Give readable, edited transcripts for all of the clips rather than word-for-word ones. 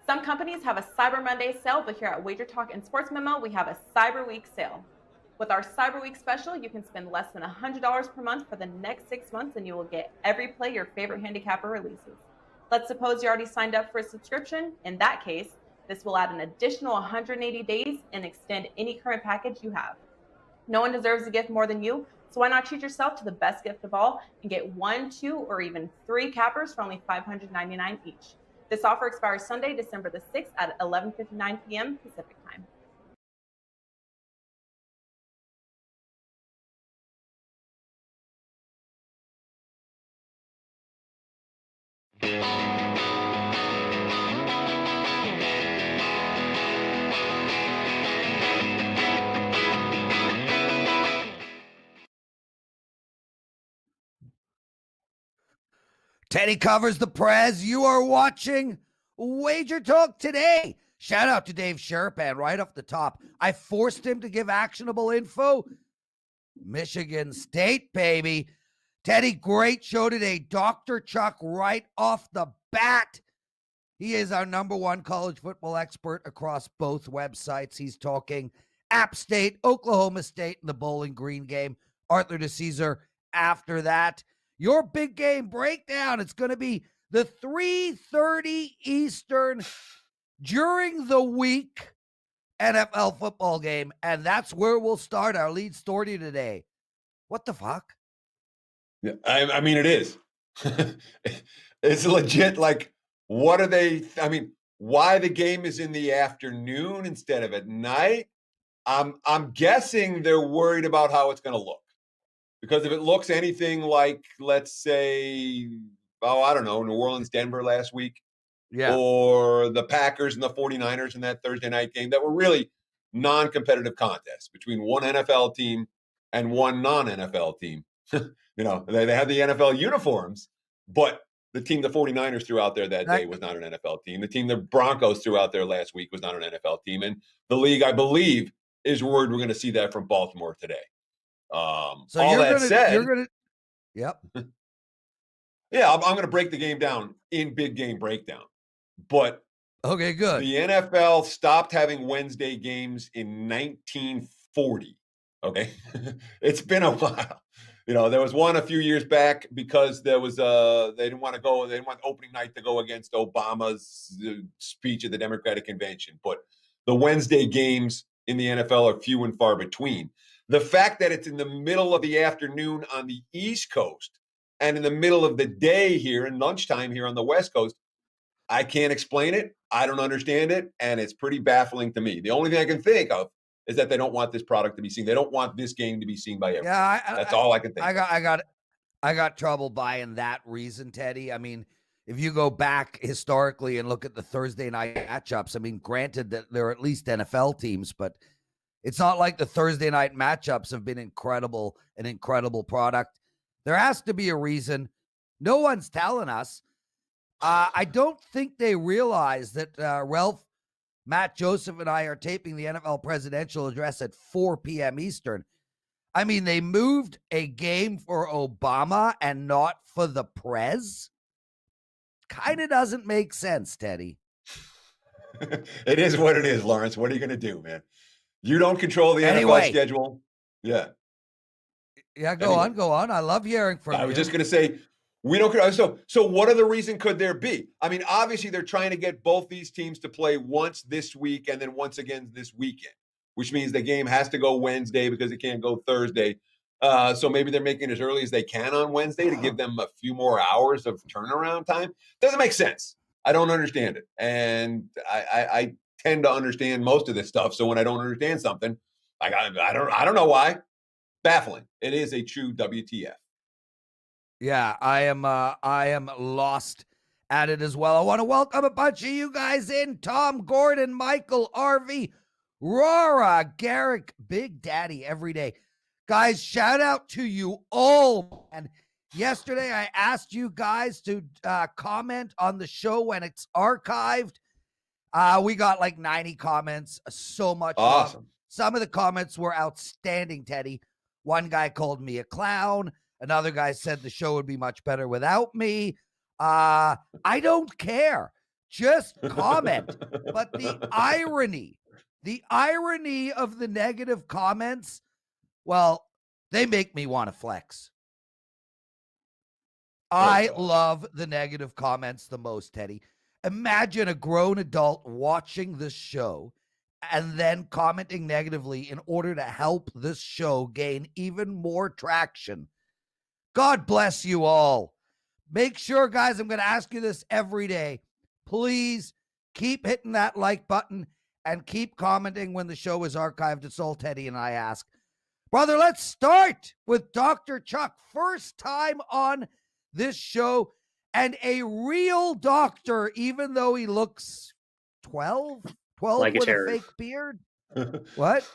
Some companies have a Cyber Monday sale, but here at WagerTalk and SportsMemo, we have a Cyber Week sale. With our Cyber Week special, you can spend less than $100 per month for the next 6 months, and you will get every play your favorite handicapper releases. Let's suppose you already signed up for a subscription. In that case, this will add an additional 180 days and extend any current package you have. No one deserves a gift more than you, so why not treat yourself to the best gift of all and get 1, 2, or even 3 cappers for only $599 each. This offer expires Sunday, December the 6th at 11:59 p.m. Pacific Time. Teddy covers the Prez. You are watching WagerTalk Today. Shout out to Dave Sherpan right off the top. I forced him to give actionable info. Michigan State, baby. Teddy, great show today. Dr. Chuck right off the bat. He is our #1 college football expert across both websites. He's talking App State, Oklahoma State, and the Bowling Green game. Arthur DiCesare after that. Your big game breakdown. It's going to be the 3:30 Eastern during the week NFL football game. And that's where we'll start our lead story today. What the fuck? Yeah, I mean, it is. It's legit. Like, what are they? I mean, why the game is in the afternoon instead of at night? I'm guessing they're worried about how it's going to look. Because if it looks anything like, let's say, I don't know, New Orleans, Denver last week, or the Packers and the 49ers in that Thursday night game that were really non-competitive contests between one NFL team and one non-NFL team. They had the NFL uniforms, but the team the 49ers threw out there that day was not an NFL team. The team the Broncos threw out there last week was not an NFL team. And the league, I believe, is worried we're going to see that from Baltimore today. So all that said, yep. Yeah, I'm going to break the game down in big game breakdown. But okay, good. The NFL stopped having Wednesday games in 1940. Okay, it's been a while. There was one a few years back because there was they didn't want opening night to go against Obama's speech at the Democratic Convention. But the Wednesday games in the NFL are few and far between. The fact that it's in the middle of the afternoon on the East Coast and in the middle of the day here and lunchtime here on the West Coast, I can't explain it. I don't understand it. And it's pretty baffling to me. The only thing I can think of is that they don't want this product to be seen. They don't want this game to be seen by everyone. Yeah, that's all I can think. I got trouble buying that reason, Teddy. I mean, if you go back historically and look at the Thursday night matchups, I mean, granted that they're at least NFL teams, but it's not like the Thursday night matchups have been an incredible product. There has to be a reason. No one's telling us. I don't think they realize that Ralph, Matt Joseph, and I are taping the NFL presidential address at 4 p.m. Eastern. I mean, they moved a game for Obama and not for the Prez. Kind of doesn't make sense, Teddy. It is what it is, Lawrence. What are you going to do, man? You don't control the NFL schedule. Yeah. Yeah, go on. I love hearing from you. I was just going to say, we don't. So what other reason could there be? I mean, obviously, they're trying to get both these teams to play once this week and then once again this weekend, which means the game has to go Wednesday because it can't go Thursday. So maybe they're making it as early as they can on Wednesday to give them a few more hours of turnaround time. Doesn't make sense. I don't understand it. And I tend to understand most of this stuff. So when I don't understand something, I don't know why. Baffling. It is a true WTF. Yeah, I am lost at it as well. I want to welcome a bunch of you guys in. Tom, Gordon, Michael, RV, Rora, Garrick, Big Daddy every day. Guys, shout out to you all. And yesterday I asked you guys to comment on the show when it's archived. We got like 90 comments. So much awesome love. Some of the comments were outstanding, Teddy. One guy called me a clown. Another guy said the show would be much better without me. I don't care. Just comment. But the irony of the negative comments, well, they make me want to flex. I love the negative comments the most, Teddy. Imagine a grown adult watching this show and then commenting negatively in order to help this show gain even more traction. God bless you all. Make sure, guys, I'm going to ask you this every day. Please keep hitting that like button and keep commenting when the show is archived. It's all Teddy and I ask. Brother, let's start with Dr. Chuck. First time on this show, and a real doctor, even though he looks 12 like with a fake beard. What?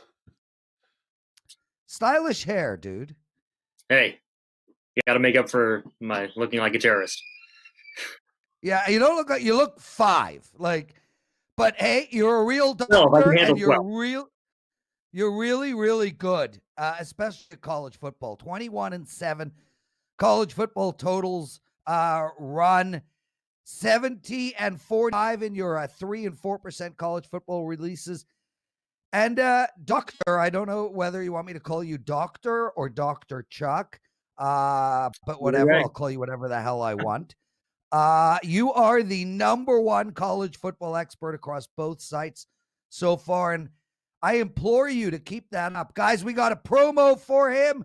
Stylish hair, dude. Hey, you got to make up for my looking like a terrorist. Yeah, you don't look like you look 5. But hey, you're a real doctor, and you're really, really good, especially college football. 21-7 college football totals. Run 70-45 in your 3 and 4% college football releases. And doctor, I don't know whether you want me to call you doctor or Dr. Chuck, but whatever, I'll call you whatever the hell I want. You are the #1 college football expert across both sites so far, and I implore you to keep that up. Guys, we got a promo for him.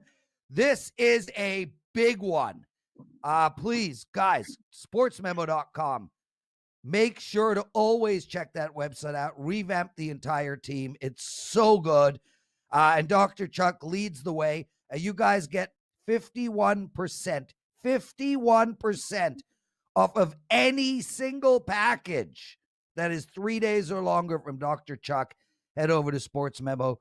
This is a big one. Please, guys, sportsmemo.com. Make sure to always check that website out. Revamp the entire team. It's so good. And Dr. Chuck leads the way. You guys get 51% off of any single package that is 3 days or longer from Dr. Chuck. Head over to SportsMemo.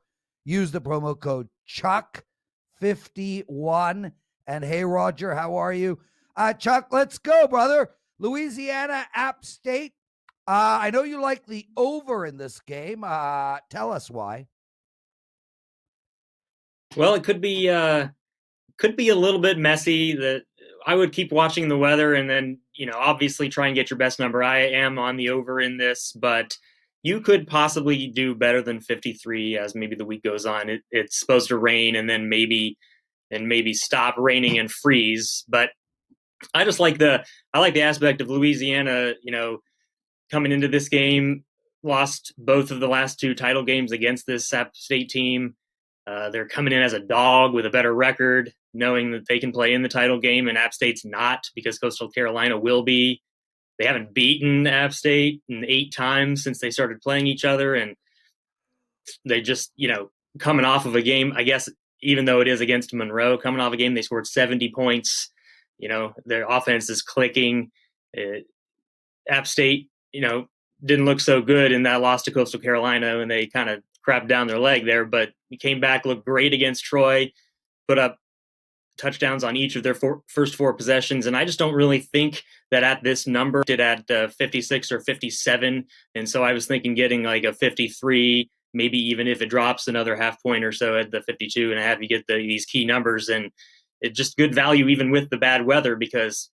Use the promo code CHUCK51. And hey, Roger, how are you? Chuck, let's go, brother. Louisiana, App State. I know you like the over in this game. Tell us why. Well, it could be a little bit messy. That I would keep watching the weather and then, obviously try and get your best number. I am on the over in this, but you could possibly do better than 53 as maybe the week goes on. It's supposed to rain and then maybe stop raining and freeze. But I just like the aspect of Louisiana, coming into this game, lost both of the last 2 title games against this App State team. They're coming in as a dog with a better record, knowing that they can play in the title game, and App State's not, because Coastal Carolina will be. They haven't beaten App State in 8 times since they started playing each other, and they just, coming off of a game, I guess, even though it is against Monroe, coming off a game, they scored 70 points. Their offense is clicking. App State, didn't look so good in that loss to Coastal Carolina, and they kind of crapped down their leg there, but we came back, looked great against Troy, put up touchdowns on each of their first 4 possessions. And I just don't really think that at this number, did at 56 or 57. And so I was thinking getting like a 53, maybe even if it drops another half point or so at the 52 and a half, you get these key numbers, and it's just good value even with the bad weather, because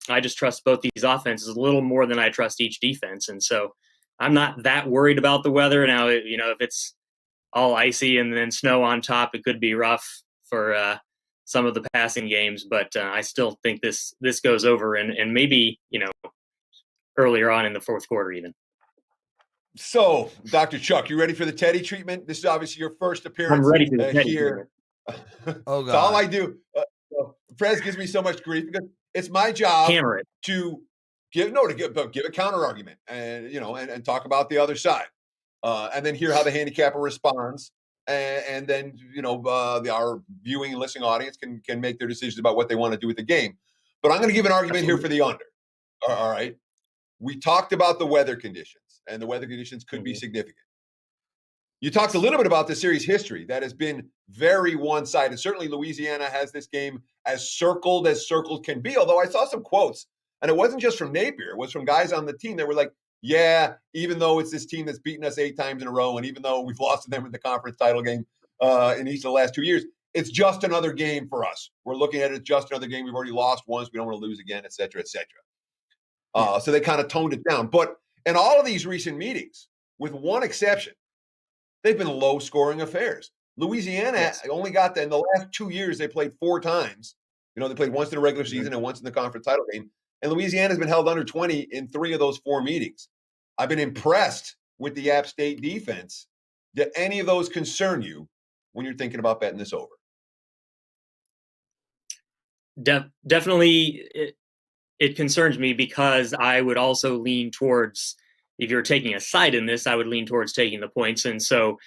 I just trust both these offenses a little more than I trust each defense. And so I'm not that worried about the weather. Now, if it's all icy and then snow on top, it could be rough for some of the passing games, but I still think this goes over and maybe, earlier on in the fourth quarter even. So, Dr. Chuck, you ready for the Teddy treatment? This is obviously your first appearance. I'm ready for the Teddy here. Oh, God. So all I do, Prez gives me so much grief because it's my job to give a counter argument and talk about the other side, and then hear how the handicapper responds, and then our viewing and listening audience can make their decisions about what they want to do with the game. But I'm going to give an argument here for the under. All right, we talked about the weather conditions, and the weather conditions could be significant. You talked a little bit about the series history that has been very one-sided. Certainly Louisiana has this game as circled can be, although I saw some quotes, and it wasn't just from Napier. It was from guys on the team that were like, yeah, even though it's this team that's beaten us 8 times in a row, and even though we've lost to them in the conference title game in each of the last 2 years, it's just another game for us. We're looking at it as just another game. We've already lost once. We don't want to lose again, et cetera, et cetera. So they kind of toned it down. But in all of these recent meetings, with one exception, they've been low-scoring affairs. Louisiana only got in the last 2 years, they played 4 times. They played once in the regular season and once in the conference title game. And Louisiana has been held under 20 in 3 of those 4 meetings. I've been impressed with the App State defense. Do any of those concern you when you're thinking about betting this over? Definitely, it concerns me because I would also lean towards, if you're taking a side in this, I would lean towards taking the points. And so,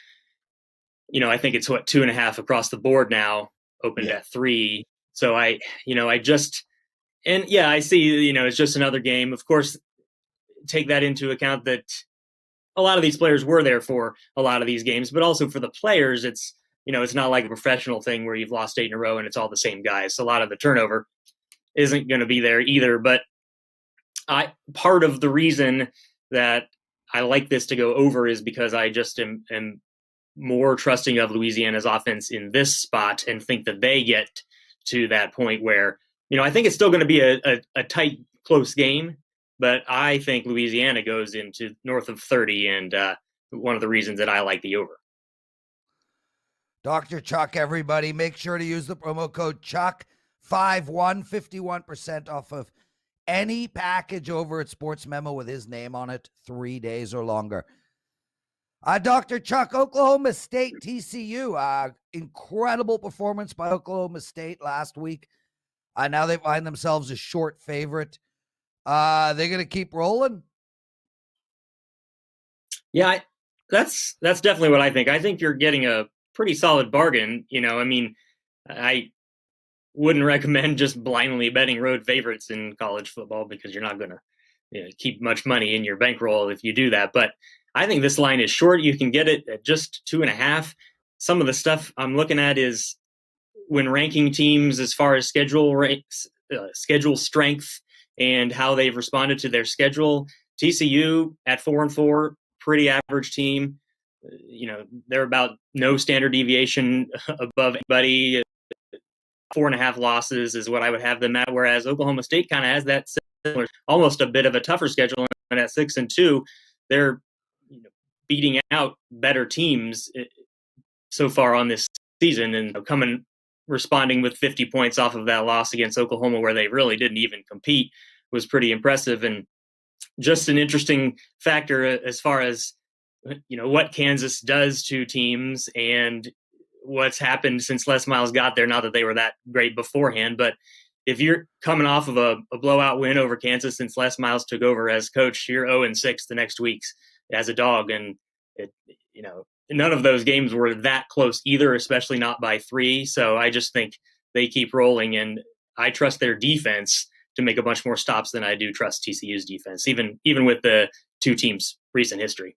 I think it's 2.5 across the board now, opened at 3. So I see, it's just another game. Of course, take that into account that a lot of these players were there for a lot of these games, but also for the players, it's not like a professional thing where you've lost 8 in a row and it's all the same guys. So a lot of the turnover isn't going to be there either. But part of the reason that I like this to go over is because I just am more trusting of Louisiana's offense in this spot and think that they get to that point where, I think it's still going to be a tight, close game, but I think Louisiana goes into north of 30, and one of the reasons that I like the over. Dr. Chuck, everybody, make sure to use the promo code CHUCK51, 51% off of any package over at SportsMemo with his name on it, 3 days or longer. Dr. Chuck, Oklahoma State, TCU, incredible performance by Oklahoma State last week. Now they find themselves a short favorite. They're going to keep rolling? Yeah, that's definitely what I think. I think you're getting a pretty solid bargain. I wouldn't recommend just blindly betting road favorites in college football because you're not going to keep much money in your bankroll if you do that. But I think this line is short. You can get it at just 2.5. Some of the stuff I'm looking at is when ranking teams as far as schedule strength and how they've responded to their schedule. TCU at 4-4, pretty average team. They're about no standard deviation above anybody. 4.5 losses is what I would have them at. Whereas Oklahoma State kind of has that similar, almost a bit of a tougher schedule. And at 6-2, they're beating out better teams so far on this season and responding with 50 points off of that loss against Oklahoma, where they really didn't even compete, was pretty impressive. And just an interesting factor as far as, what Kansas does to teams and what's happened since Les Miles got there. Not that they were that great beforehand, but if you're coming off of a blowout win over Kansas since Les Miles took over as coach, you're 0-6 the next weeks as a dog. And none of those games were that close either, especially not by 3. So I just think they keep rolling, and I trust their defense to make a bunch more stops than I do trust TCU's defense, even with the two teams' recent history.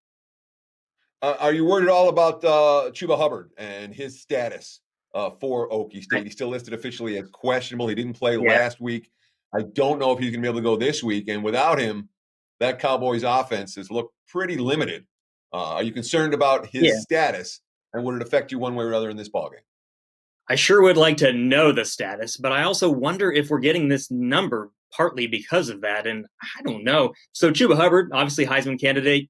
Are you worried at all about Chuba Hubbard and his status for Okie State? He's still listed officially as questionable. He didn't play last week. I don't know if he's going to be able to go this week. And without him, that Cowboys offense has looked pretty limited. Are you concerned about his status, and would it affect you one way or another in this ballgame? I sure would like to know the status, but I also wonder if we're getting this number partly because of that. And I don't know. So Chuba Hubbard, obviously Heisman candidate,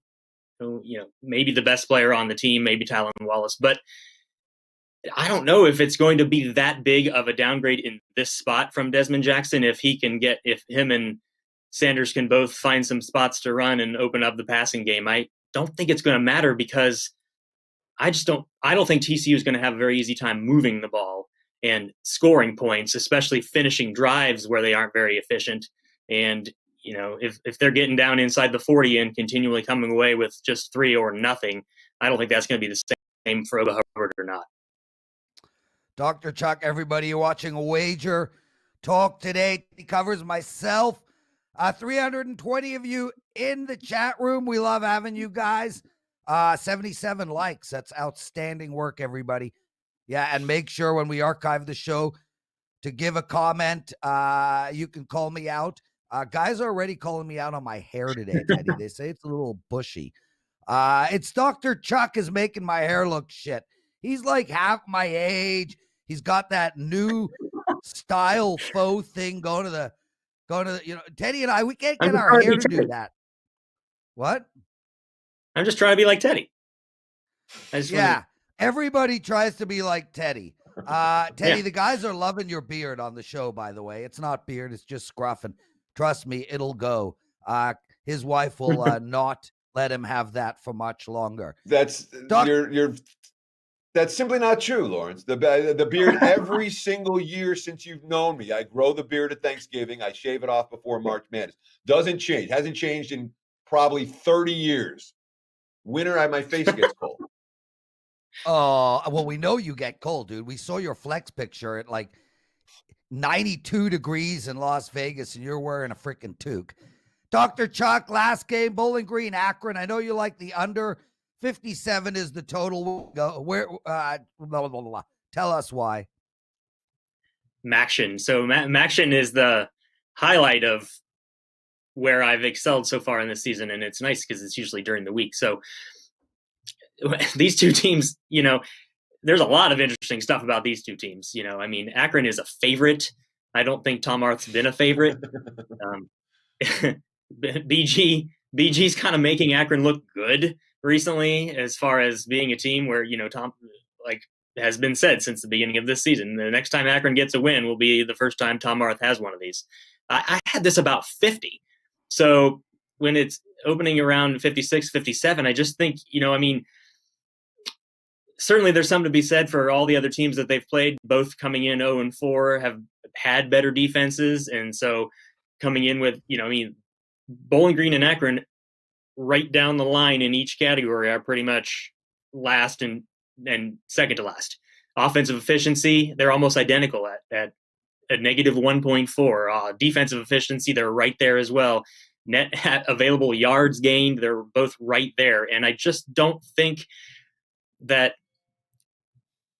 maybe the best player on the team, maybe Tylan Wallace, but I don't know if it's going to be that big of a downgrade in this spot from Desmond Jackson. If him and Sanders can both find some spots to run and open up the passing game, I don't think it's going to matter because I don't think TCU is going to have a very easy time moving the ball and scoring points, especially finishing drives where they aren't very efficient. And, if they're getting down inside the 40 and continually coming away with just 3 or nothing, I don't think that's going to be the same for Hubbard or not. Dr. Chuck, everybody, you're watching Wager Talk Today. He covers myself. 320 of you in the chat room. We love having you guys. 77 likes. That's outstanding work, everybody. Yeah, and make sure when we archive the show to give a comment. You can call me out. Guys are already calling me out on my hair today, Teddy. They say it's a little bushy. It's Dr. Chuck is making my hair look shit. He's like half my age. He's got that new style faux thing going to Going to, Teddy and I, we can't I'm get just our trying to hair be to do Teddy. that. What? I'm just trying to be like Teddy. Everybody tries to be like Teddy. Teddy, Yeah. the guys are loving your beard on the show, by the way. It's not beard, it's just scruff, and trust me, it'll go. His wife will not let him have that for much longer. That's that's simply not true, Lawrence. The beard every single year since you've known me, I grow the beard at Thanksgiving. I shave it off before March Madness. Doesn't change. Hasn't changed in probably 30 years. Winter, my face gets cold. Oh, well, we know you get cold, dude. We saw your flex picture at like 92 degrees in Las Vegas, and you're wearing a freaking toque. Dr. Chuck, last game, Bowling Green, Akron. I know you like the under. 57 is the total. Where? Blah, blah, blah, blah. Tell us why. Maction. So Maction is the highlight of where I've excelled so far in this season, and it's nice because it's usually during the week. So these two teams, there's a lot of interesting stuff about these two teams. Akron is a favorite. I don't think Tom Arth's been a favorite. BG's kind of making Akron look good recently as far as being a team where, Tom, has been said since the beginning of this season, the next time Akron gets a win will be the first time Tom Arth has one of these. I had this about 50. So when it's opening around 56, 57, I just think, certainly there's something to be said for all the other teams that they've played, both coming in 0-4 have had better defenses. And so coming in with, Bowling Green and Akron right down the line in each category are pretty much last and second to last. Offensive efficiency, they're almost identical at a negative 1.4. Defensive efficiency, they're right there as well. Net available yards gained, they're both right there. And I just don't think that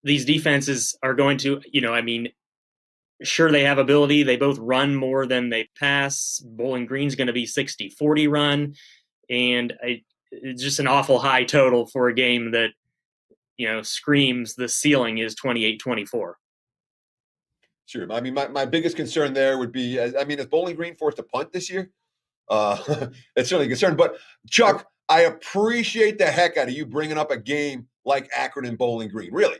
these defenses are going to, sure, they have ability. They both run more than they pass. Bowling Green's going to be 60-40 run. And it's just an awful high total for a game that, screams the ceiling is 28-24. Sure. My biggest concern there would be, is Bowling Green forced to punt this year? It's certainly a concern. But, Chuck, I appreciate the heck out of you bringing up a game like Akron and Bowling Green. Really.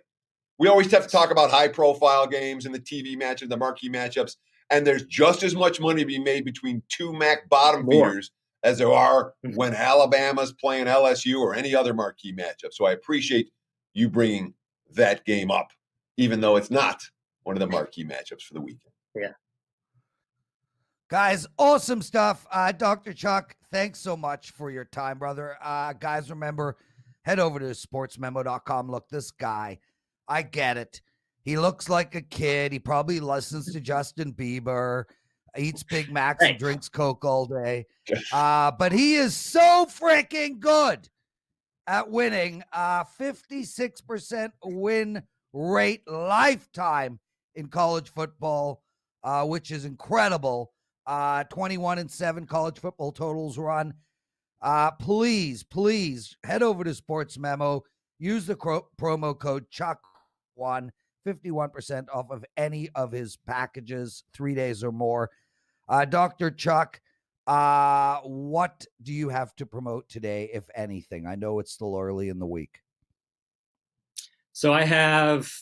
We always have to talk about high-profile games and the TV matchups, the marquee matchups, and there's just as much money to be made between two MAC bottom feeders as there are when Alabama's playing LSU or any other marquee matchup. So I appreciate you bringing that game up, even though it's not one of the marquee matchups for the weekend. Yeah. Guys, awesome stuff. Dr. Chuck, thanks so much for your time, brother. Guys, remember, head over to sportsmemo.com. Look, this guy, I get it. He looks like a kid. He probably listens to Justin Bieber, eats Big Macs and drinks Coke all day. But he is so freaking good at winning. 56% win rate lifetime in college football, which is incredible. 21-7 college football totals run. Please head over to Sports Memo. Use the promo code CHUCK1, 51% off of any of his packages, 3 days or more. Dr. Chuck, what do you have to promote today, if anything? I know it's still early in the week. So I've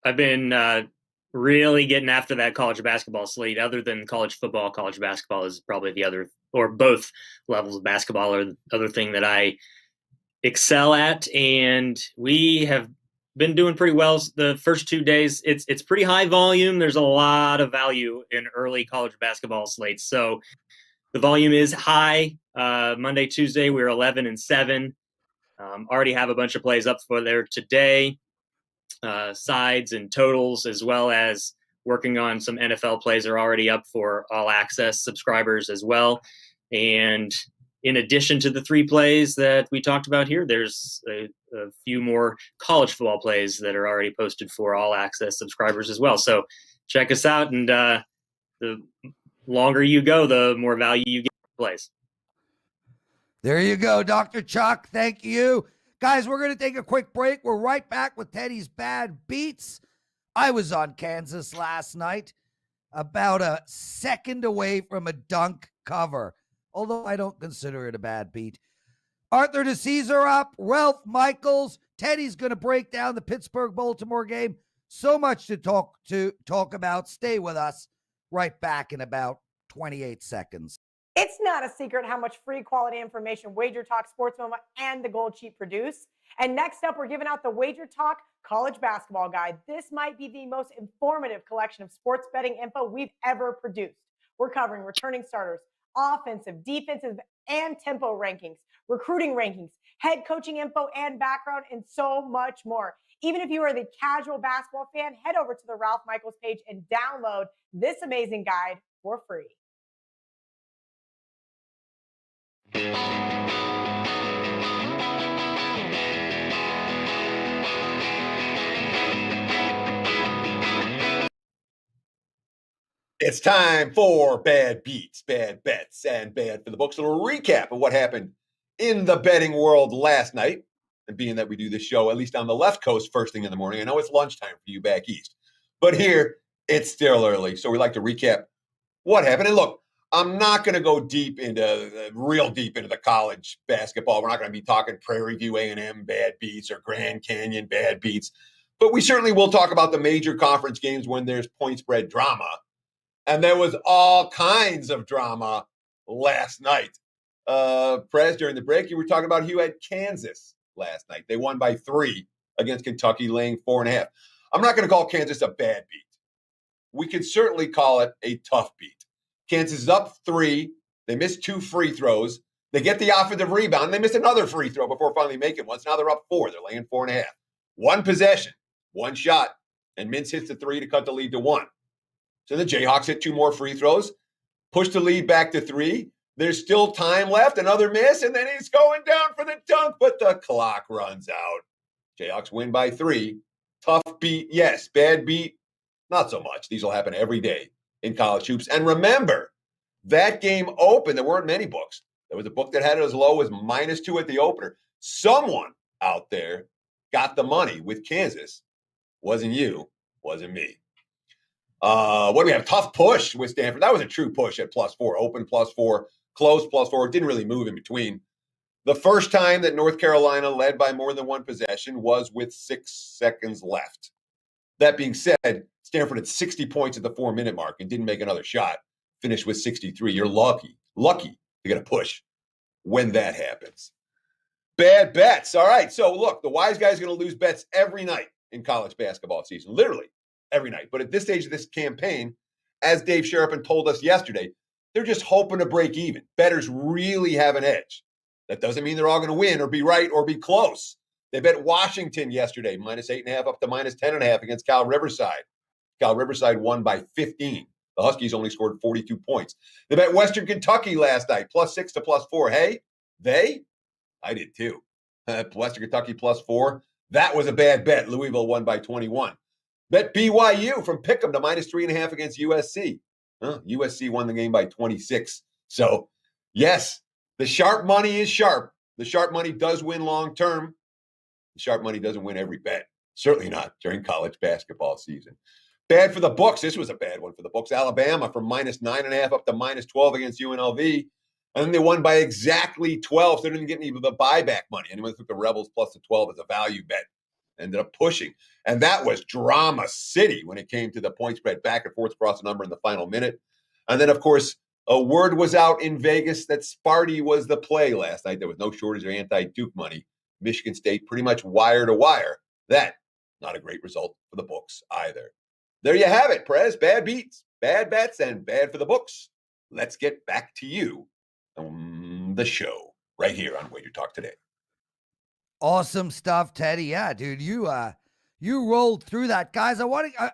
been really getting after that college basketball slate. Other than college football, college basketball is probably the other, or both levels of basketball are the other thing that I excel at. And we have been doing pretty well the first 2 days. It's pretty high volume. There's a lot of value in early college basketball slates. So the volume is high. Monday, Tuesday, we're 11-7. Already have a bunch of plays up for there today. Sides and totals, as well as working on some NFL plays are already up for all access subscribers as well. And in addition to the 3 plays that we talked about here, there's a few more college football plays that are already posted for all access subscribers as well. So check us out. And the longer you go, the more value you get in plays. There you go, Dr. Chuck. Thank you. Guys, we're going to take a quick break. We're right back with Teddy's Bad Beats. I was on Kansas last night. about a second away from a dunk cover, although I don't consider it a bad beat. Arthur DiCesare up, Ralph Michaels. Teddy's going to break down the Pittsburgh-Baltimore game. So much to talk about. Stay with us. Right back in about 28 seconds. It's not a secret how much free quality information WagerTalk, SportsMemo, and the Gold Sheet produce. And next up, we're giving out the WagerTalk College Basketball Guide. This might be the most informative collection of sports betting info we've ever produced. We're covering returning starters, offensive, defensive, and tempo rankings, recruiting rankings, head coaching info and background, and so much more. Even if you are the casual basketball fan, head over to the Ralph Michaels page and download this amazing guide for free. It's time for Bad Beats, Bad Bets, and Bad for the Books. A little recap of what happened in the betting world last night. And being that we do this show, at least on the left coast, first thing in the morning, I know it's lunchtime for you back east. But here, it's still early. So we like to recap what happened. And look, I'm not going to go real deep into the college basketball. We're not going to be talking Prairie View A&M bad beats or Grand Canyon bad beats. But we certainly will talk about the major conference games when there's point spread drama. And there was all kinds of drama last night. Prez, during the break, you were talking about who had Kansas last night. They won by 3 against Kentucky, laying 4.5. I'm not going to call Kansas a bad beat. We could certainly call it a tough beat. Kansas is up 3. They missed 2 free throws. They get the offensive rebound. They missed another free throw before finally making one. So now they're up 4. They're laying 4.5. 1 possession, 1 shot, and Mintz hits the 3 to cut the lead to 1. So the Jayhawks hit 2 more free throws, push the lead back to 3. There's still time left, another miss, and then he's going down for the dunk, but the clock runs out. Jayhawks win by 3. Tough beat, yes. Bad beat, not so much. These will happen every day in college hoops. And remember, that game opened. There weren't many books. There was a book that had it as low as -2 at the opener. Someone out there got the money with Kansas. Wasn't you, wasn't me. What do we have? Tough push with Stanford. That was a true push at +4. Open +4, close +4. It didn't really move in between. The first time that North Carolina led by more than 1 possession was with 6 seconds left. That being said, Stanford had 60 points at the 4-minute mark and didn't make another shot. Finished with 63. You're lucky to get a push when that happens. Bad bets. All right. So look, the wise guy's going to lose bets every night in college basketball season, literally every night. But at this stage of this campaign, as Dave Sharpen told us yesterday, they're just hoping to break even. Bettors really have an edge. That doesn't mean they're all going to win or be right or be close. They bet Washington yesterday, -8.5 up to -10.5 against Cal Riverside. Cal Riverside won by 15. The Huskies only scored 42 points. They bet Western Kentucky last night, +6 to +4. Hey, I did too. Western Kentucky +4. That was a bad bet. Louisville won by 21. Bet BYU from Pick'em to -3.5 against USC. USC won the game by 26. So, yes, the sharp money is sharp. The sharp money does win long term. The sharp money doesn't win every bet. Certainly not during college basketball season. Bad for the books. This was a bad one for the books. Alabama from -9.5 up to -12 against UNLV. And then they won by exactly 12. So they didn't get any of the buyback money. Anyone took the Rebels plus the 12 as a value bet. Ended up pushing. And that was drama city when it came to the point spread back and forth across the number in the final minute. And then, of course, a word was out in Vegas that Sparty was the play last night. There was no shortage of anti-Duke money. Michigan State pretty much wire to wire. That, not a great result for the books either. There you have it, Prez. Bad beats, bad bets, and bad for the books. Let's get back to you on the show right here on WagerTalk Today. Awesome stuff, Teddy. Yeah, dude, you rolled through that. Guys, I want to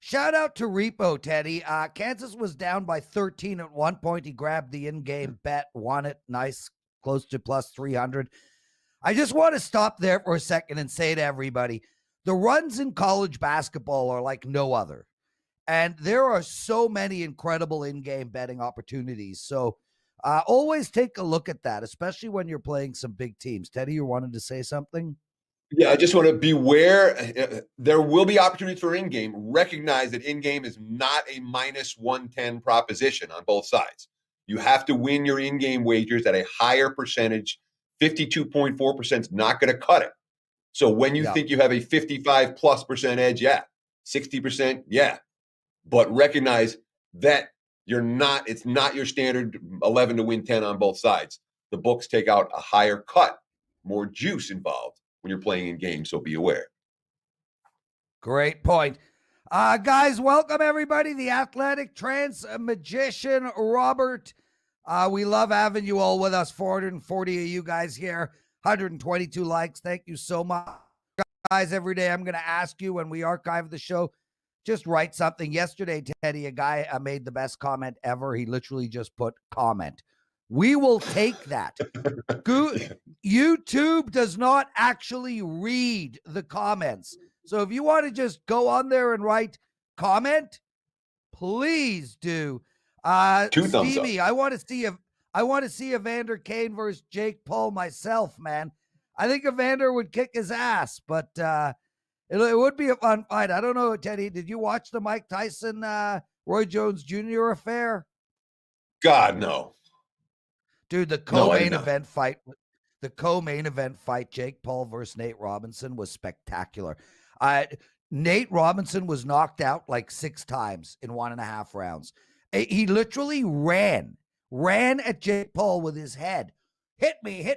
shout out to Repo, Teddy. Kansas was down by 13 at one point. He grabbed the in-game bet, won it. Nice, close to +300. I just want to stop there for a second and say to everybody, the runs in college basketball are like no other. And there are so many incredible in-game betting opportunities. So always take a look at that, especially when you're playing some big teams. Teddy, you wanted to say something? Yeah, I just want to beware. There will be opportunities for in-game. Recognize that in-game is not a minus 110 proposition on both sides. You have to win your in-game wagers at a higher percentage. 52.4% is not going to cut it. So when you think you have a 55+% edge, 60%, but recognize that it's not your standard 11 to win 10 on both sides. The books take out a higher cut, more juice involved when you're playing in games, so be aware. Great point. Guys, welcome everybody. The athletic trance magician, Robert. We love having you all with us. 440 of you guys here, 122 likes. Thank you so much. Guys, every day I'm going to ask you when we archive the show, just write something. Yesterday, Teddy, a guy made the best comment ever. He literally just put comment. We will take that. YouTube does not actually read the comments. So if you want to just go on there and write comment, please do. Two thumbs Stevie, up. I want to see Evander Kane versus Jake Paul myself, man. I think Evander would kick his ass, but it would be a fun fight. I don't know, Teddy. Did you watch the Mike Tyson, Roy Jones Jr. affair? God, no. Dude, the co-main event fight, Jake Paul versus Nate Robinson, was spectacular. Nate Robinson was knocked out like 6 times in 1.5 rounds. He literally ran at Jake Paul with his head. Hit me.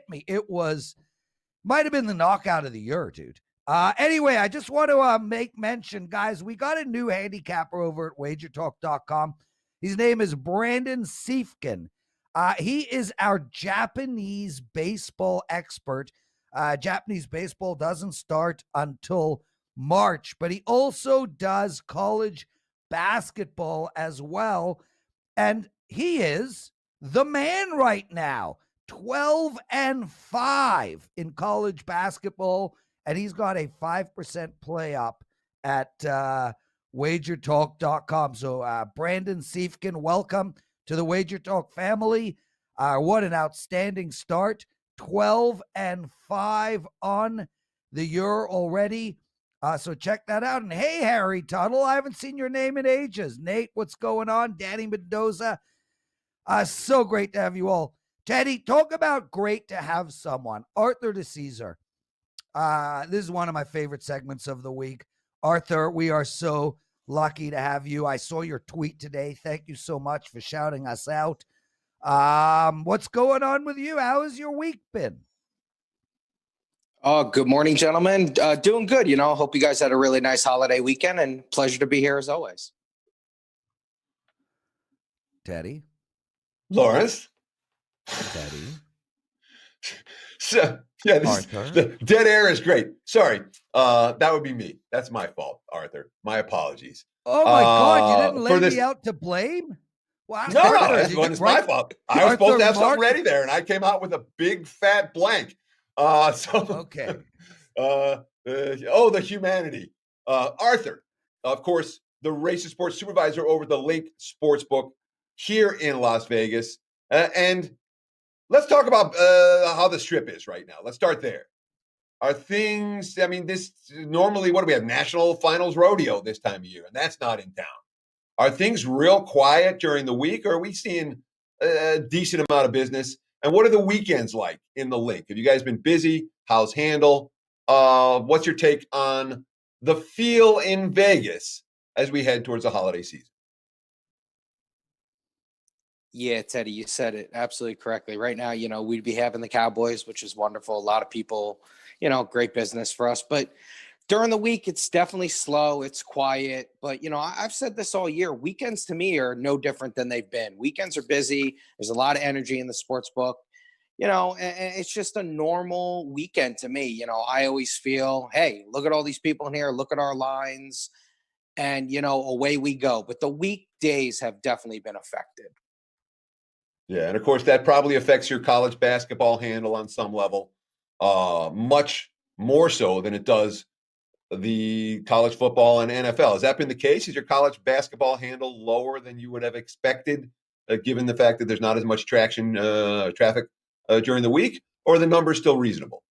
Might have been the knockout of the year, dude. Anyway, I just want to make mention, guys, we got a new handicapper over at WagerTalk.com. His name is Brandon Siefken. He is our Japanese baseball expert. Japanese baseball doesn't start until March, but he also does college basketball as well. And he is the man right now, 12-5 in college basketball. And he's got a 5% play up at WagerTalk.com. So Brandon Siefken, welcome to the WagerTalk family. What an outstanding start. 12-5 on the year already. So check that out. And hey, Harry Tuttle, I haven't seen your name in ages. Nate, what's going on? Danny Mendoza. So great to have you all. Teddy, talk about great to have someone. Arthur DiCesare. This is one of my favorite segments of the week. Arthur, we are so lucky to have you. I saw your tweet today. Thank you so much for shouting us out. What's going on with you? How has your week been? Good morning, gentlemen. Doing good. Hope you guys had a really nice holiday weekend, and pleasure to be here as always. Teddy. Lawrence. Teddy. So, yeah, the dead air is great. Sorry. That would be me. That's my fault, Arthur. My apologies. Oh my God, you didn't lay me out to blame? Wow. No, it's my fault. I was supposed to have something ready there, and I came out with a big fat blank. Okay. The humanity. Arthur, of course, the Racing Sports Supervisor over the Link Sportsbook here in Las Vegas. And let's talk about how the strip is right now. Let's start there. Are things, this normally, what do we have? National Finals Rodeo this time of year, and that's not in town. Are things real quiet during the week, or are we seeing a decent amount of business? And what are the weekends like in the Link? Have you guys been busy? How's Handle? What's your take on the feel in Vegas as we head towards the holiday season? Yeah, Teddy, you said it absolutely correctly. Right now, we'd be having the Cowboys, which is wonderful. A lot of people, great business for us. But during the week, it's definitely slow. It's quiet. But, I've said this all year. Weekends to me are no different than they've been. Weekends are busy. There's a lot of energy in the sports book. And it's just a normal weekend to me. I always feel, hey, look at all these people in here. Look at our lines. And, away we go. But the weekdays have definitely been affected. Yeah, and of course, that probably affects your college basketball handle on some level, much more so than it does the college football and NFL. Has that been the case? Is your college basketball handle lower than you would have expected, given the fact that there's not as much traffic during the week, or are the numbers still reasonable?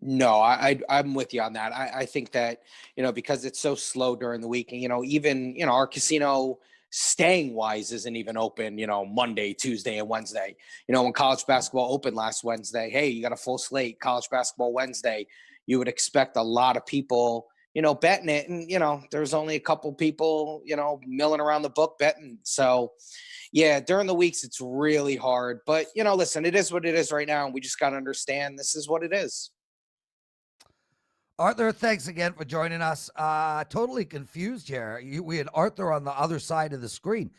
No, I'm with you on that. I think that, because it's so slow during the week, and, even, our casino staying wise isn't even open, Monday, Tuesday, and Wednesday. When college basketball opened last Wednesday, hey, you got a full slate, college basketball Wednesday, you would expect a lot of people, betting it. And, there's only a couple people, milling around the book betting. So, yeah, during the weeks, it's really hard. But, listen, it is what it is right now. And we just got to understand this is what it is. Arthur, thanks again for joining us. Totally confused here. We had Arthur on the other side of the screen.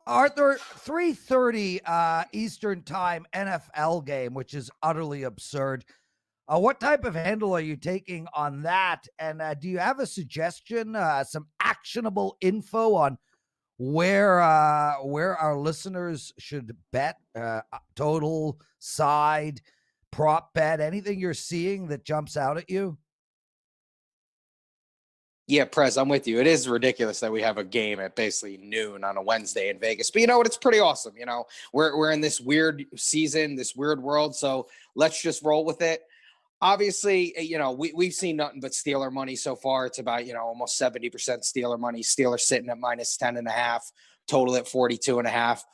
Arthur, 3:30 Eastern Time NFL game, which is utterly absurd. What type of handle are you taking on that? And do you have a suggestion, some actionable info on where our listeners should bet, total, side, prop bet, anything you're seeing that jumps out at you? Yeah, Prez, I'm with you. It is ridiculous that we have a game at basically noon on a Wednesday in Vegas. But you know what? It's pretty awesome. We're in this weird season, this weird world. So let's just roll with it. Obviously, we've seen nothing but Steeler money so far. It's about, almost 70% Steeler money. Steelers sitting at -10.5, total at 42.5.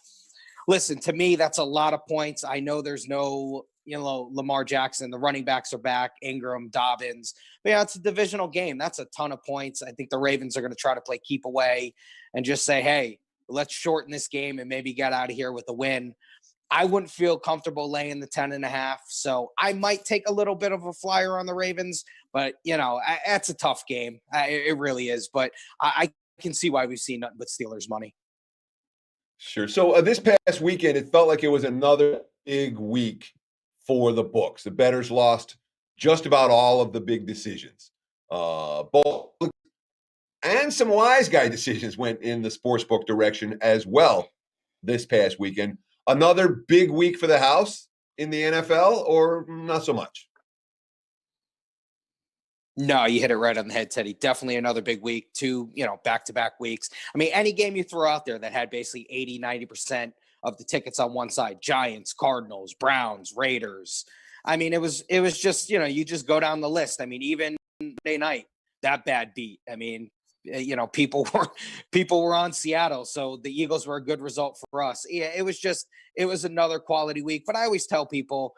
Listen, to me, that's a lot of points. I know there's no, Lamar Jackson. The running backs are back, Ingram, Dobbins. But it's a divisional game. That's a ton of points. I think the Ravens are going to try to play keep away and just say, hey, let's shorten this game and maybe get out of here with a win. I wouldn't feel comfortable laying the 10.5. So I might take a little bit of a flyer on the Ravens, but that's a tough game. It really is. But I can see why we've seen nothing but Steelers money. Sure. So this past weekend, it felt like it was another big week for the books. The bettors lost just about all of the big decisions. Both and some wise guy decisions went in the sportsbook direction as well this past weekend. Another big week for the house in the NFL, or not so much? No, you hit it right on the head, Teddy. Definitely another big week, 2, back-to-back weeks. I mean, any game you throw out there that had basically 80, 90% of the tickets on one side, Giants, Cardinals, Browns, Raiders. I mean, it was just, you just go down the list. I mean, even Monday night, that bad beat. I mean, people were on Seattle, so the Eagles were a good result for us. Yeah, it was another quality week. But I always tell people,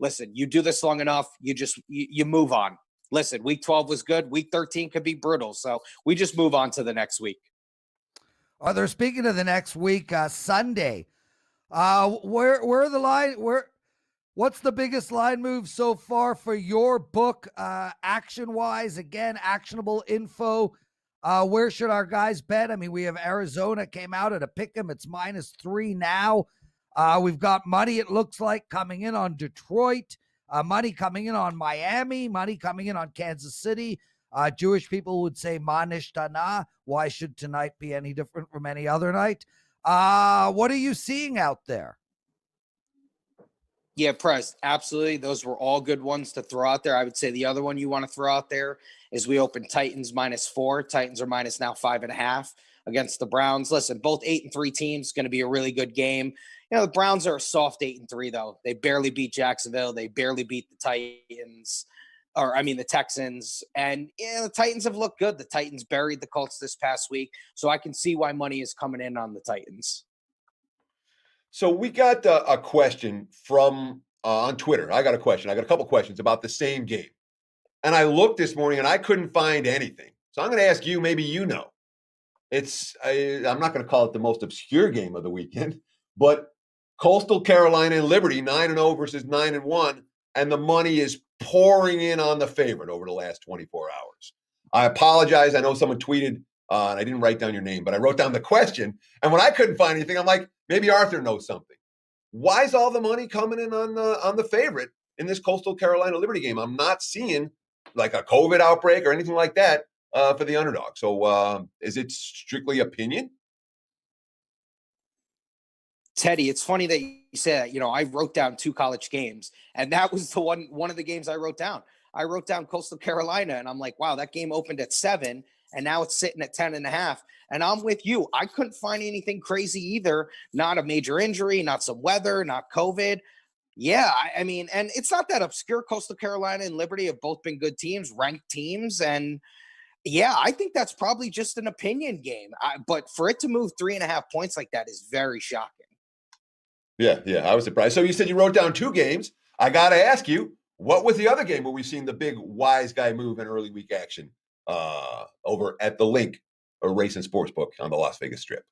listen, you do this long enough, you move on. Listen, week 12 was good. Week 13 could be brutal. So we just move on to the next week. Arthur, speaking of the next week, Sunday, where are the line? What's the biggest line move so far for your book, action-wise? Again, actionable info. Where should our guys bet? I mean, we have Arizona came out at a pick'em. It's -3 now. We've got money, it looks like, coming in on Detroit, money coming in on Miami, money coming in on Kansas City. Jewish people would say Manish Tana. Why should tonight be any different from any other night? What are you seeing out there? Yeah, Prez, absolutely. Those were all good ones to throw out there. I would say the other one you want to throw out there is we open Titans -4. Titans are minus now 5.5 against the Browns. Listen, both 8-3 teams, going to be a really good game. The Browns are a soft 8-3 though. They barely beat Jacksonville. They barely beat the Titans, the Texans. And the Titans have looked good. The Titans buried the Colts this past week. So I can see why money is coming in on the Titans. So we got a question from on Twitter. I got a question. I got a couple questions about the same game. And I looked this morning and I couldn't find anything. So I'm going to ask you, maybe I'm not going to call it the most obscure game of the weekend, but Coastal Carolina and Liberty, 9-0 versus 9-1, and the money is pouring in on the favorite over the last 24 hours. I apologize. I know someone tweeted, and I didn't write down your name, but I wrote down the question. And when I couldn't find anything, I'm like, maybe Arthur knows something. Why is all the money coming in on the favorite in this Coastal Carolina Liberty game? I'm not seeing like a COVID outbreak or anything like that for the underdog. So is it strictly opinion? Teddy, it's funny that you said that. I wrote down 2 college games, and that was the one of the games I wrote down. I wrote down Coastal Carolina, and I'm like, wow, that game opened at 7, and now it's sitting at 10.5. And I'm with you. I couldn't find anything crazy either. Not a major injury, not some weather, not COVID. Yeah, I mean, and it's not that obscure. Coastal Carolina and Liberty have both been good teams, ranked teams, and yeah, I think that's probably just an opinion game. But for it to move 3.5 points like that is very shocking. Yeah, I was surprised. So you said you wrote down 2 games. I got to ask you, what was the other game where we've seen the big wise guy move in early week action over at the Link, a racing sportsbook on the Las Vegas Strip?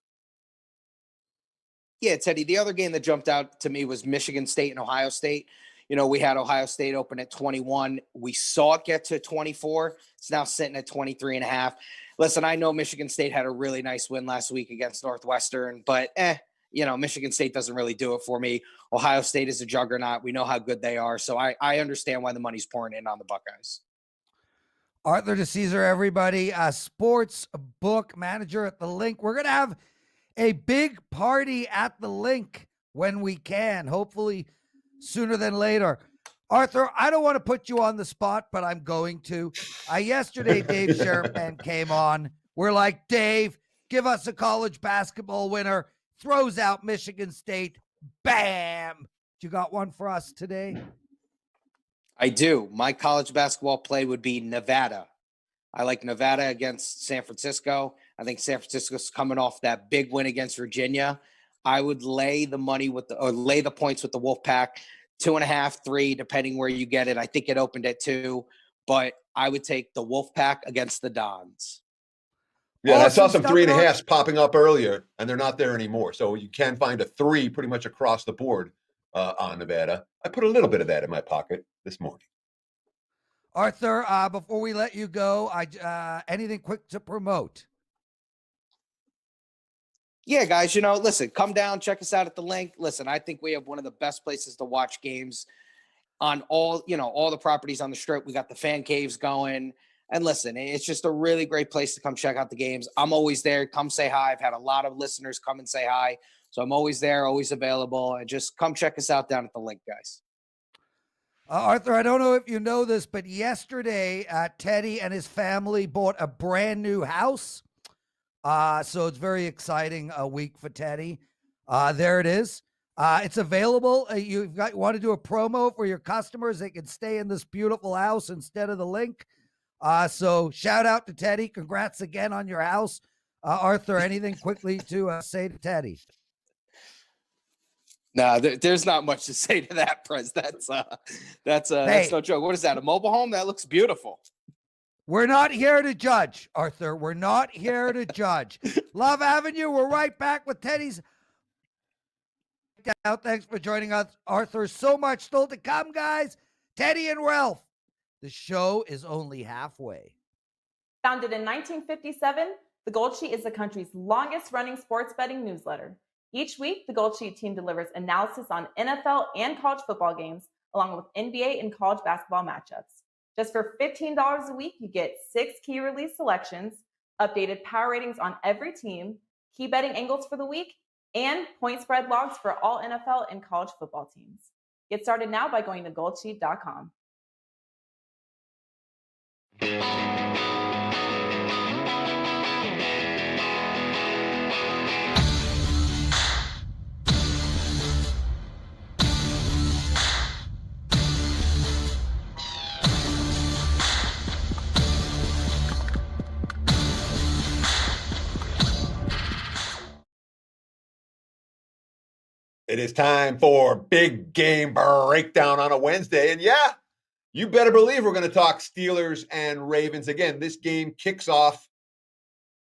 Yeah, Teddy, the other game that jumped out to me was Michigan State and Ohio State. We had Ohio State open at 21. We saw it get to 24. It's now sitting at 23.5. Listen, I know Michigan State had a really nice win last week against Northwestern, but Michigan State doesn't really do it for me. Ohio State is a juggernaut. We know how good they are. So I understand why the money's pouring in on the Buckeyes. Arthur DiCesare, everybody, a sports book manager at the Link. We're going to have a big party at the Link when we can, hopefully sooner than later. Arthur, I don't want to put you on the spot, but I'm going to. Yesterday, Dave Sherpan came on. We're like, Dave, give us a college basketball winner. Throws out Michigan State. Bam! You got one for us today? I do. My college basketball play would be Nevada. I like Nevada against San Francisco. I think San Francisco's coming off that big win against Virginia. I would lay the points with the Wolfpack, 2.5, 3, depending where you get it. I think it opened at 2, but I would take the Wolfpack against the Dons. Yeah, I saw some 3.5s popping up earlier, and they're not there anymore. So you can find a 3 pretty much across the board on Nevada. I put a little bit of that in my pocket this morning. Arthur, before we let you go, anything quick to promote? Yeah, guys, listen, come down, check us out at the Link. Listen, I think we have one of the best places to watch games on all the properties on the Strip. We got the fan caves going. And listen, it's just a really great place to come check out the games. I'm always there. Come say hi. I've had a lot of listeners come and say hi. So I'm always there, always available. And just come check us out down at the Link, guys. Arthur, I don't know if you know this, but yesterday, Teddy and his family bought a brand new house. So it's very exciting a week for Teddy. There it is. It's available. You want to do a promo for your customers? They can stay in this beautiful house instead of the Link. So shout out to Teddy. Congrats again on your house. Arthur, anything quickly to say to Teddy? No, there's not much to say to that, Prez. That's no joke. What is that? A mobile home? That looks beautiful. We're not here to judge, Arthur. We're not here to judge. Love having you. We're right back with Teddy's. Thanks for joining us, Arthur. So much still to come, guys. Teddy and Ralph. The show is only halfway. Founded in 1957, The Gold Sheet is the country's longest-running sports betting newsletter. Each week, the Gold Sheet team delivers analysis on NFL and college football games, along with NBA and college basketball matchups. Just for $15 a week, you get 6 key release selections, updated power ratings on every team, key betting angles for the week, and point spread logs for all NFL and college football teams. Get started now by going to goldsheet.com. It is time for Big Game Breakdown on a Wednesday. And yeah, you better believe we're going to talk Steelers and Ravens. Again, this game kicks off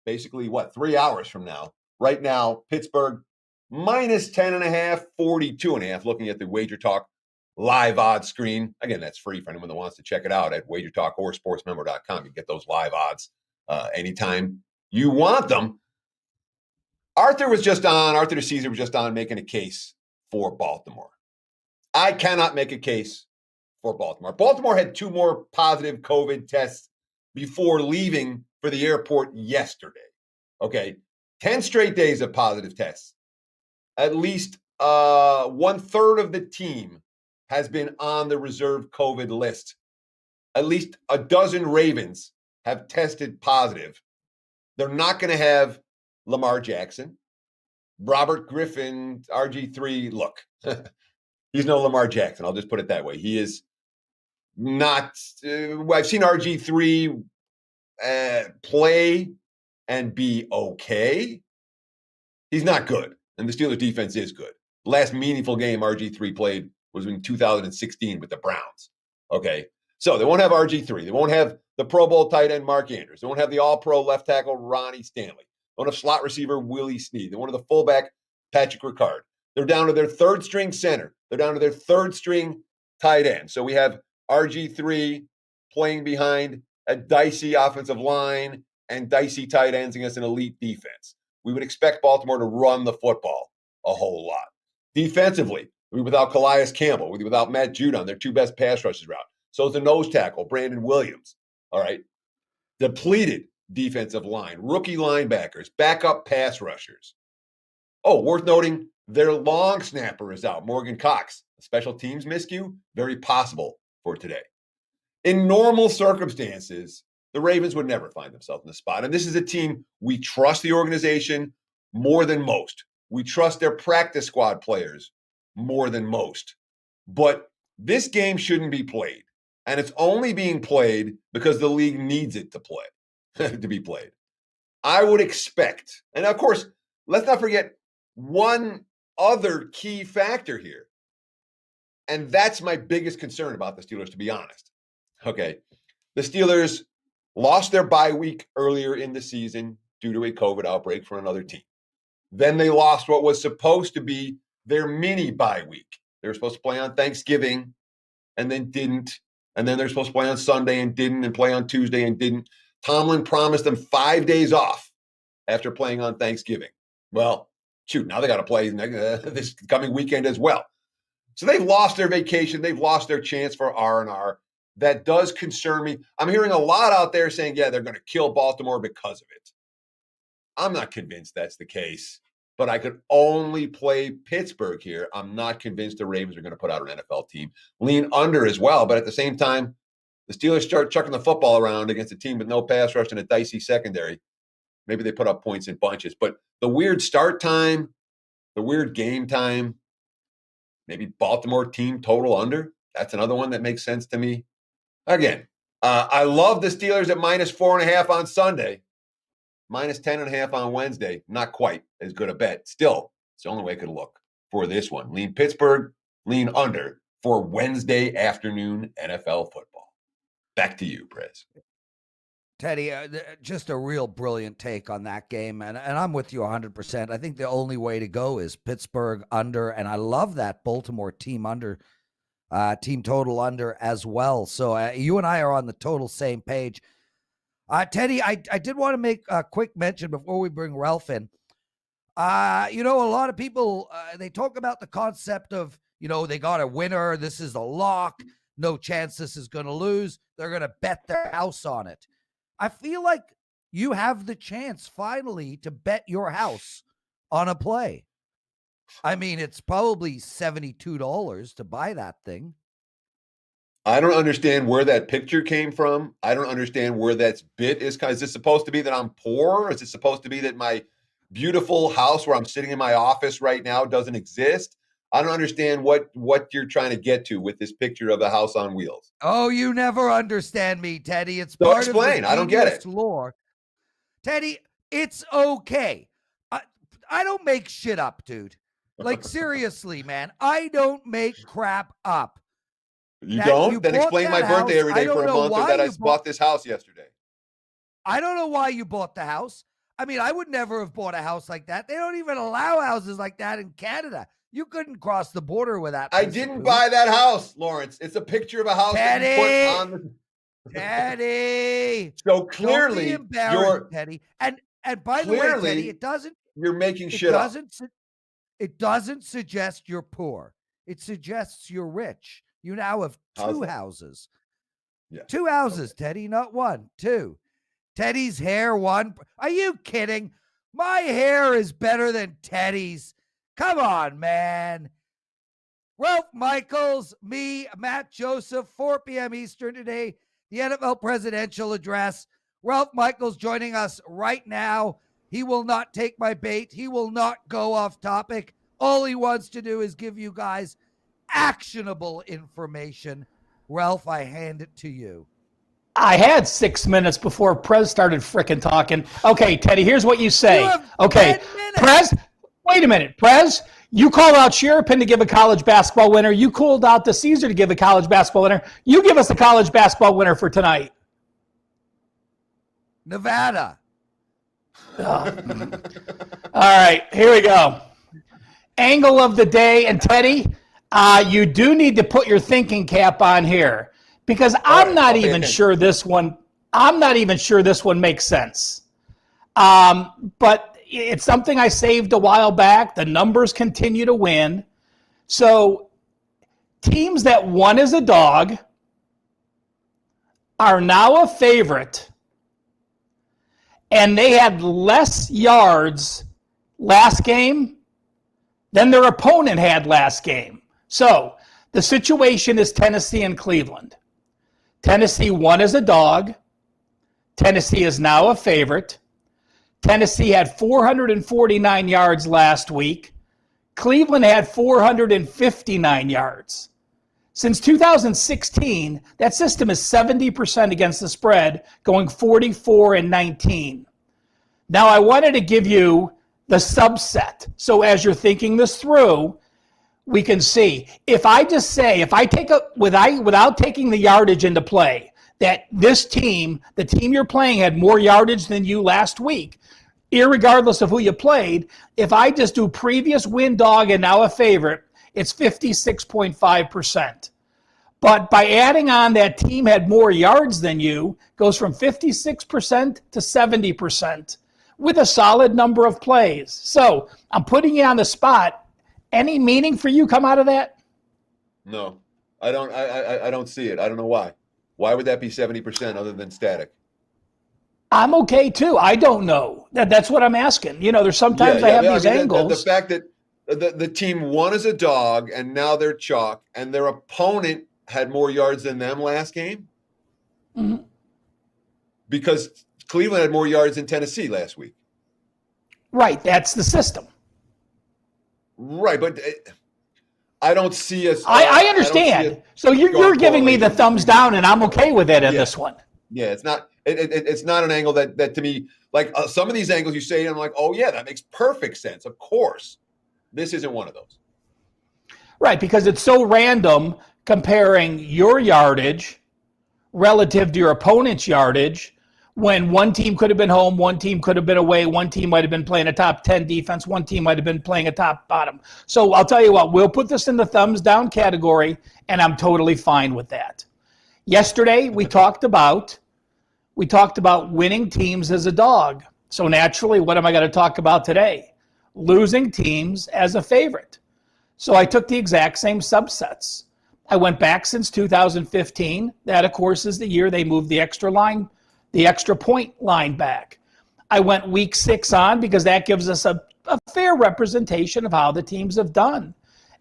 basically, 3 hours from now. Right now, Pittsburgh minus 10.5, 42.5, looking at the WagerTalk live odds screen. Again, that's free for anyone that wants to check it out at WagerTalk or SportsMemo.com. You get those live odds anytime you want them. Arthur DiCesare was just on making a case for Baltimore. I cannot make a case for Baltimore. Baltimore had 2 more positive COVID tests before leaving for the airport yesterday. Okay. 10 straight days of positive tests. At least 1/3 of the team has been on the reserve COVID list. At least a dozen Ravens have tested positive. They're not going to have Lamar Jackson, Robert Griffin, RG3. Look, He's no Lamar Jackson. I'll just put it that way. He is not. I've seen RG3 play and be okay. He's not good, and the Steelers' defense is good. The last meaningful game RG3 played was in 2016 with the Browns. Okay, so they won't have RG3. They won't have the Pro Bowl tight end Mark Andrews. They won't have the All-Pro left tackle Ronnie Stanley. They won't have slot receiver Willie Snead. They won't have the fullback Patrick Ricard. They're down to their third-string center. They're down to their third-string tight end. So we have RG3 playing behind a dicey offensive line and dicey tight ends against an elite defense. We would expect Baltimore to run the football a whole lot. Defensively, without Calais Campbell, without Matt Judon, their two best pass rushers are out. So is the nose tackle, Brandon Williams. All right. Depleted defensive line, rookie linebackers, backup pass rushers. Oh, worth noting, their long snapper is out, Morgan Cox. A special teams miscue, very possible for today. In normal circumstances, the Ravens would never find themselves in the spot. And this is a team, we trust the organization more than most. We trust their practice squad players more than most. But this game shouldn't be played. And it's only being played because the league needs it to play, to be played. I would expect, and of course, let's not forget one other key factor here. And that's my biggest concern about the Steelers, to be honest. Okay. The Steelers lost their bye week earlier in the season due to a COVID outbreak for another team. Then they lost what was supposed to be their mini bye week. They were supposed to play on Thanksgiving and then didn't. And then they're supposed to play on Sunday and didn't, and play on Tuesday and didn't. Tomlin promised them 5 days off after playing on Thanksgiving. Well, shoot, now they got to play this coming weekend as well. So they've lost their vacation. They've lost their chance for R&R. That does concern me. I'm hearing a lot out there saying, yeah, they're going to kill Baltimore because of it. I'm not convinced that's the case, but I could only play Pittsburgh here. I'm not convinced the Ravens are going to put out an NFL team. Lean under as well, but at the same time, the Steelers start chucking the football around against a team with no pass rush and a dicey secondary. Maybe they put up points in bunches, but the weird start time, the weird game time, maybe Baltimore team total under. That's another one that makes sense to me. Again, I love the Steelers at -4.5 on Sunday, -10.5 on Wednesday. Not quite as good a bet. Still, it's the only way it could look for this one. Lean Pittsburgh, lean under for Wednesday afternoon NFL football. Back to you, Prez. Teddy, just a real brilliant take on that game, and I'm with you 100%. I think the only way to go is Pittsburgh under, and I love that Baltimore team under, team total under as well. So you and I are on the total same page. Teddy, I did want to make a quick mention before we bring Ralph in. A lot of people, they talk about the concept of, they got a winner. This is a lock. No chance this is going to lose. They're going to bet their house on it. I feel like you have the chance finally to bet your house on a play. I mean, it's probably $72 to buy that thing. I don't understand where that picture came from. I don't understand where that bit is. Is it supposed to be that I'm poor? Is it supposed to be that my beautiful house where I'm sitting in my office right now doesn't exist? I don't understand what you're trying to get to with this picture of the house on wheels. Oh, you never understand me, Teddy. It's so part explain. of the I don't get it. Lore. Teddy, it's okay. I don't make shit up, dude. Like, seriously, man. I don't make crap up. You don't? Then explain my birthday every day for a month, or that I bought this house yesterday. I don't know why you bought the house. I mean, I would never have bought a house like that. They don't even allow houses like that in Canada. You couldn't cross the border with that. I didn't buy that house, Lawrence. It's a picture of a house Teddy, that you put on the... Teddy. So clearly, you're Teddy. And by the way, Teddy, it doesn't. You're making shit up. It doesn't suggest you're poor. It suggests you're rich. You now have two houses. Yeah. 2 houses, okay. Teddy, not one, 2. Teddy's hair, 1. Are you kidding? My hair is better than Teddy's. Come on, man. Ralph Michaels, me, Matt Joseph, 4 p.m. Eastern today, the NFL presidential address. Ralph Michaels joining us right now. He will not take my bait. He will not go off topic. All he wants to do is give you guys actionable information. Ralph, I hand it to you. I had 6 minutes before Prez started frickin' talking. Okay, Teddy, here's what you say. You have Okay, 10 minutes. Prez, wait a minute. Prez, you called out Siefken to give a college basketball winner. You called out DiCesare to give a college basketball winner. You give us a college basketball winner for tonight. Nevada. All right, here we go. Angle of the day. And Teddy, you do need to put your thinking cap on here, because I'm not even sure this one makes sense. But it's something I saved a while back. The numbers continue to win. So teams that won as a dog are now a favorite, and they had less yards last game than their opponent had last game. So the situation is Tennessee and Cleveland. Tennessee won as a dog. Tennessee is now a favorite. Tennessee had 449 yards last week. Cleveland had 459 yards. Since 2016, that system is 70% against the spread, going 44-19. Now, I wanted to give you the subset. So as you're thinking this through, we can see. If I just say, if I take without taking the yardage into play, that this team, the team you're playing, had more yardage than you last week, irregardless of who you played, if I just do previous win dog and now a favorite, it's 56.5%. But by adding on that team had more yards than you, goes from 56% to 70% with a solid number of plays. So I'm putting you on the spot. Any meaning for you come out of that? No, I don't. I don't see it. I don't know why. Why would that be 70% other than static? I'm okay too. I don't know. That's what I'm asking. You know, there's sometimes I have these angles. The fact that the team won as a dog and now they're chalk, and their opponent had more yards than them last game, because Cleveland had more yards than Tennessee last week. Right. That's the system. Right, but I don't see us. I understand. So you're giving me the thumbs down, and I'm okay with it in this one. Yeah, it's not. It's not an angle that to me, like some of these angles you say, I'm like, oh yeah, that makes perfect sense. Of course, this isn't one of those. Right, because it's so random comparing your yardage relative to your opponent's yardage, when one team could have been home, one team could have been away, one team might have been playing a top 10 defense, one team might have been playing a top bottom. So I'll tell you what, we'll put this in the thumbs down category, and I'm totally fine with that. Yesterday, we talked about winning teams as a dog. So naturally, what am I going to talk about today? Losing teams as a favorite. So I took the exact same subsets. I went back since 2015. That, of course, is the year they moved the extra point line back. I went week 6 on because that gives us a fair representation of how the teams have done.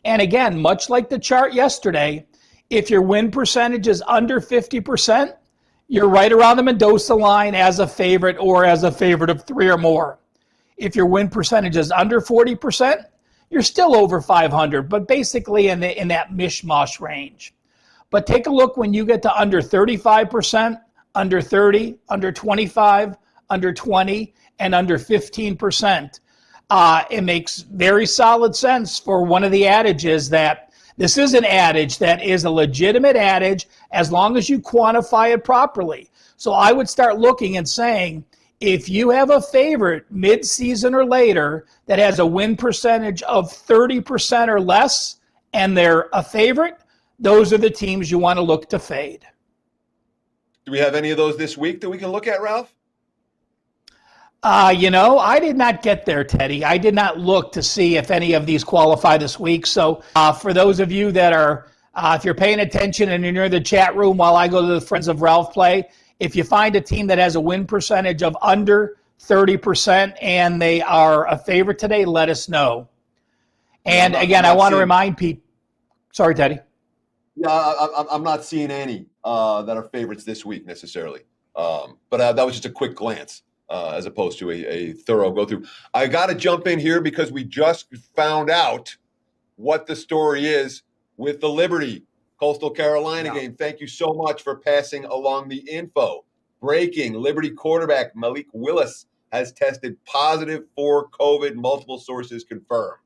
And again, much like the chart yesterday, if your win percentage is under 50%, you're right around the Mendoza line as a favorite or as a favorite of 3 or more. If your win percentage is under 40%, you're still over 500, but basically in that mishmash range. But take a look when you get to under 35%, under 30, under 25, under 20, and under 15%. It makes very solid sense for one of the adages that this is an adage that is a legitimate adage as long as you quantify it properly. So I would start looking and saying, if you have a favorite mid-season or later that has a win percentage of 30% or less and they're a favorite, those are the teams you want to look to fade. Do we have any of those this week that we can look at, Ralph? I did not get there, Teddy. I did not look to see if any of these qualify this week. So for those of you that are, if you're paying attention and you're near the chat room while I go to the Friends of Ralph play, if you find a team that has a win percentage of under 30% and they are a favorite today, let us know. And again, I want to remind people. Sorry, Teddy. Yeah, I'm not seeing any that are favorites this week necessarily. But that was just a quick glance as opposed to a thorough go through. I got to jump in here because we just found out what the story is with the Liberty Coastal Carolina Yeah. game. Thank you so much for passing along the info. Breaking, Liberty quarterback Malik Willis has tested positive for COVID. Multiple sources confirm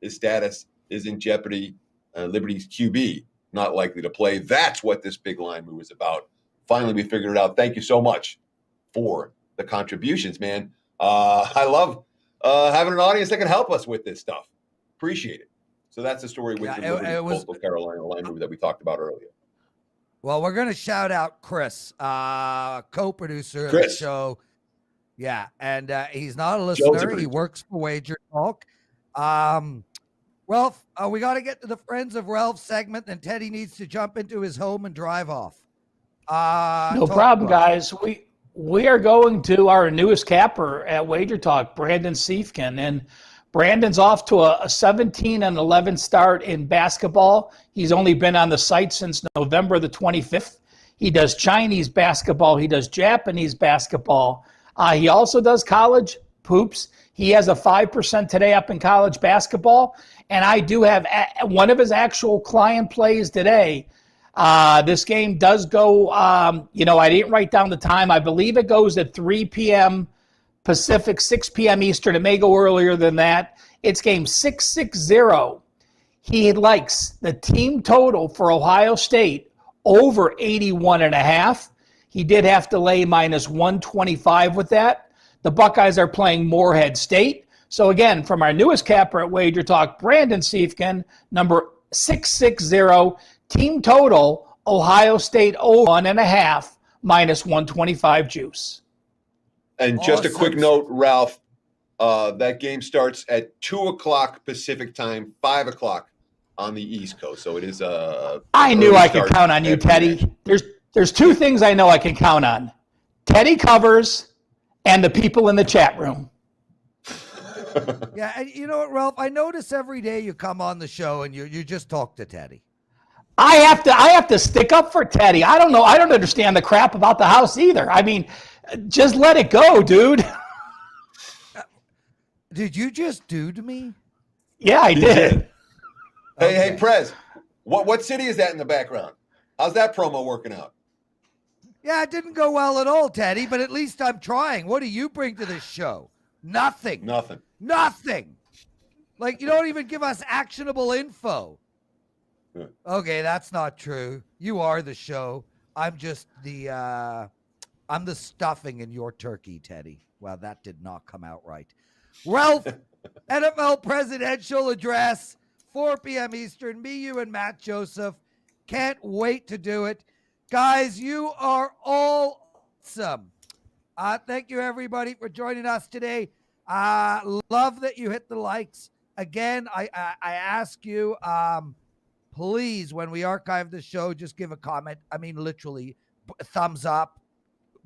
his status is in jeopardy. Liberty's QB not likely to play. That's what this big line move is about. Finally, we figured it out. Thank you so much for the contributions, man. I love having an audience that can help us with this stuff. Appreciate it. So that's the story with the Liberty Coastal Carolina line move that we talked about earlier. Well, we're going to shout out Chris, co-producer of the show. Yeah, and he's not a listener. He works for WagerTalk. Ralph, we got to get to the Friends of Ralph segment, and Teddy needs to jump into his home and drive off. No problem, guys. We are going to our newest capper at WagerTalk, Brandon Siefken, and Brandon's off to a 17-11 start in basketball. He's only been on the site since November the 25th. He does Chinese basketball. He does Japanese basketball. He also does college hoops. He has a 5% today up in college basketball. And I do have one of his actual client plays today. This game does go, I didn't write down the time. I believe it goes at 3 p.m. Pacific, 6 p.m. Eastern. It may go earlier than that. It's game 660. He likes the team total for Ohio State over 81.5. He did have to lay minus 125 with that. The Buckeyes are playing Morehead State. So again, from our newest capper at WagerTalk, Brandon Siefken, number 660, team total, Ohio State over 1.5, minus 125 juice. And just a quick note, Ralph, that game starts at 2 o'clock Pacific time, 5 o'clock on the East Coast. So it is I knew I could count on you, Teddy. There's two things I know I can count on. Teddy covers and the people in the chat room. Yeah, and you know what, Ralph? I notice every day you come on the show and you just talk to Teddy. I have to stick up for Teddy. I don't know. I don't understand the crap about the house either. I mean, just let it go, dude. Did you just dude me? Yeah, I did. Hey, Prez, what city is that in the background? How's that promo working out? Yeah, it didn't go well at all, Teddy, but at least I'm trying. What do you bring to this show? Nothing. Like, you don't even give us actionable info. Yeah. Okay, that's not true. You are the show. I'm just I'm the stuffing in your turkey, Teddy. Well, that did not come out right. Ralph, NFL presidential address, 4 p.m. Eastern. Me, you, and Matt Joseph. Can't wait to do it. Guys, you are all awesome. Thank you, everybody, for joining us today. Love that you hit the likes. Again, I ask you, please, when we archive the show, just give a comment. I mean, literally, thumbs up,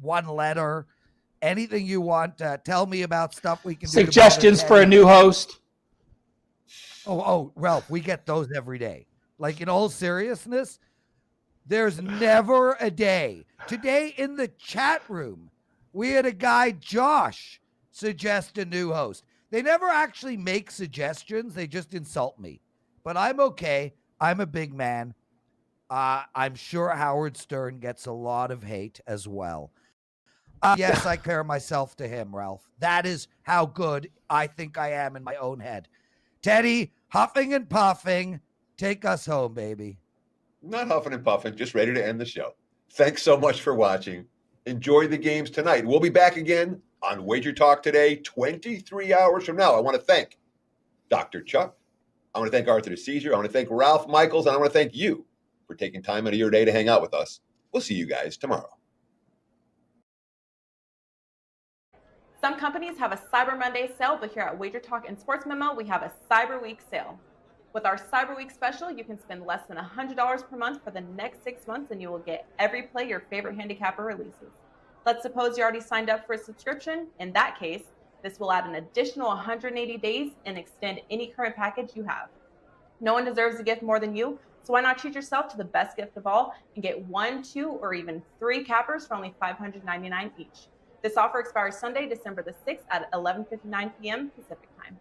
one letter, anything you want. Tell me about stuff we can do. Suggestions for a new host. Oh, Ralph, we get those every day. Like, in all seriousness, there's never a day. Today in the chat room, we had a guy, Josh, suggest a new host. They never actually make suggestions. They just insult me. But I'm okay. I'm a big man. I'm sure Howard Stern gets a lot of hate as well. Yes, I compare myself to him, Ralph. That is how good I think I am in my own head. Teddy, huffing and puffing, take us home, baby. Not huffing and puffing, just ready to end the show. Thanks so much for watching. Enjoy the games tonight. We'll be back again on WagerTalk Today, 23 hours from now. I want to thank Dr. Chuck. I want to thank Arthur DiCesare. I want to thank Ralph Michaels. And I want to thank you for taking time out of your day to hang out with us. We'll see you guys tomorrow. Some companies have a Cyber Monday sale, but here at WagerTalk and SportsMemo, we have a Cyber Week sale. With our Cyber Week special, you can spend less than $100 per month for the next 6 months, and you will get every play your favorite handicapper releases. Let's suppose you already signed up for a subscription. In that case, this will add an additional 180 days and extend any current package you have. No one deserves a gift more than you, so why not treat yourself to the best gift of all and get 1, 2, or even 3 cappers for only $599 each. This offer expires Sunday, December the 6th at 11:59 p.m. Pacific time.